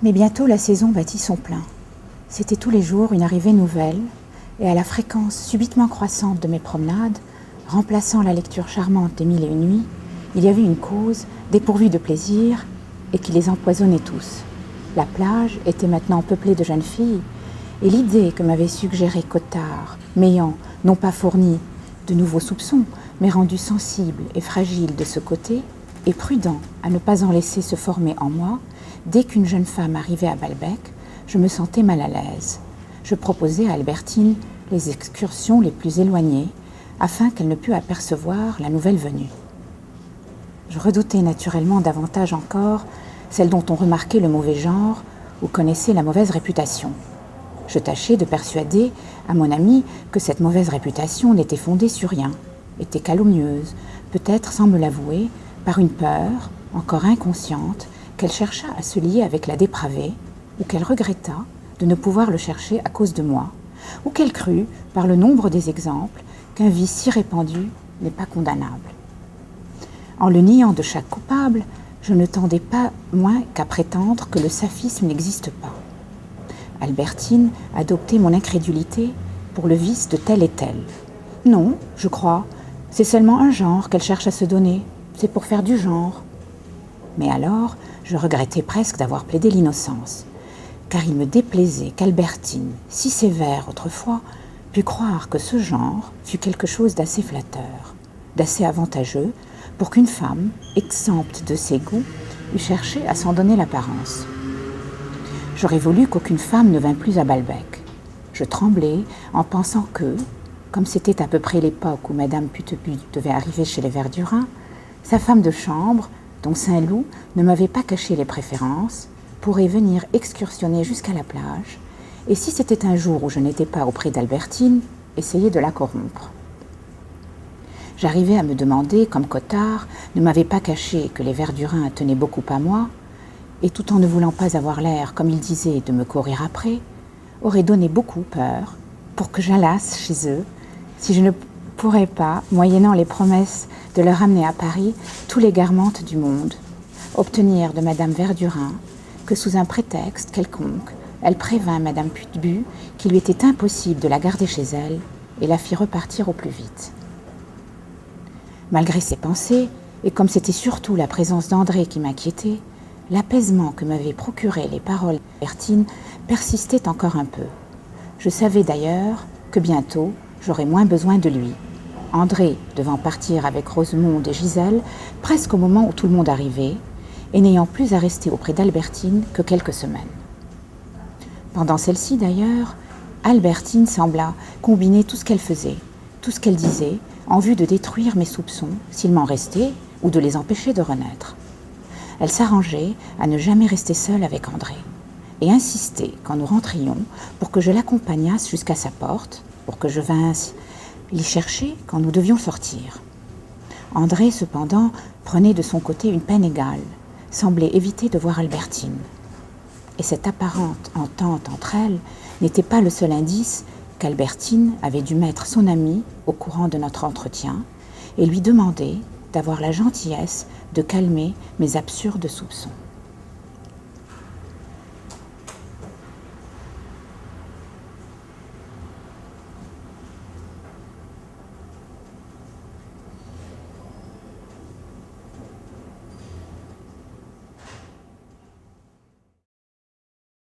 Mais bientôt la saison battit son plein. C'était tous les jours une arrivée nouvelle, et à la fréquence subitement croissante de mes promenades, remplaçant la lecture charmante des Mille et une nuits, il y avait une cause dépourvue de plaisir et qui les empoisonnait tous. La plage était maintenant peuplée de jeunes filles, et l'idée que m'avait suggérée Cottard, m'ayant non pas fourni de nouveaux soupçons, mais rendu sensible et fragile de ce côté, et prudent à ne pas en laisser se former en moi, dès qu'une jeune femme arrivait à Balbec, je me sentais mal à l'aise. Je proposais à Albertine les excursions les plus éloignées, afin qu'elle ne pût apercevoir la nouvelle venue. Je redoutais naturellement davantage encore celle dont on remarquait le mauvais genre ou connaissait la mauvaise réputation. Je tâchais de persuader à mon amie que cette mauvaise réputation n'était fondée sur rien, était calomnieuse, peut-être sans me l'avouer, par une peur, encore inconsciente, qu'elle chercha à se lier avec la dépravée, ou qu'elle regretta de ne pouvoir le chercher à cause de moi, ou qu'elle crut, par le nombre des exemples, qu'un vice si répandu n'est pas condamnable. En le niant de chaque coupable, je ne tendais pas moins qu'à prétendre que le saphisme n'existe pas. Albertine adoptait mon incrédulité pour le vice de tel et tel. Non, je crois, c'est seulement un genre qu'elle cherche à se donner, c'est pour faire du genre. Mais alors, je regrettais presque d'avoir plaidé l'innocence, car il me déplaisait qu'Albertine, si sévère autrefois, pût croire que ce genre fût quelque chose d'assez flatteur, d'assez avantageux, pour qu'une femme, exempte de ses goûts, eût cherché à s'en donner l'apparence. J'aurais voulu qu'aucune femme ne vînt plus à Balbec. Je tremblais en pensant que, comme c'était à peu près l'époque où Madame Putebu devait arriver chez les Verdurins, sa femme de chambre, dont Saint-Loup ne m'avait pas caché les préférences, pourrait venir excursionner jusqu'à la plage, et si c'était un jour où je n'étais pas auprès d'Albertine, essayer de la corrompre. J'arrivais à me demander, comme Cottard ne m'avait pas caché que les Verdurins tenaient beaucoup à moi, et tout en ne voulant pas avoir l'air, comme il disait, de me courir après, aurait donné beaucoup peur pour que j'allasse chez eux, si je ne pourrais pas, moyennant les promesses de leur amener à Paris tous les garmentes du monde, obtenir de Madame Verdurin que sous un prétexte quelconque, elle prévint Madame Putebu qu'il lui était impossible de la garder chez elle et la fit repartir au plus vite. Malgré ces pensées, et comme c'était surtout la présence d'André qui m'inquiétait, l'apaisement que m'avaient procuré les paroles d'Albertine persistait encore un peu. Je savais d'ailleurs que bientôt j'aurais moins besoin de lui, André devant partir avec Rosemonde et Gisèle presque au moment où tout le monde arrivait, et n'ayant plus à rester auprès d'Albertine que quelques semaines. Pendant celle-ci d'ailleurs, Albertine sembla combiner tout ce qu'elle faisait, tout ce qu'elle disait, en vue de détruire mes soupçons, s'il m'en restait, ou de les empêcher de renaître. Elle s'arrangeait à ne jamais rester seule avec André, et insistait, quand nous rentrions, pour que je l'accompagnasse jusqu'à sa porte, pour que je vinsse l'y chercher quand nous devions sortir. André, cependant, prenait de son côté une peine égale, semblait éviter de voir Albertine. Et cette apparente entente entre elles n'était pas le seul indice qu'Albertine avait dû mettre son amie au courant de notre entretien et lui demander d'avoir la gentillesse de calmer mes absurdes soupçons.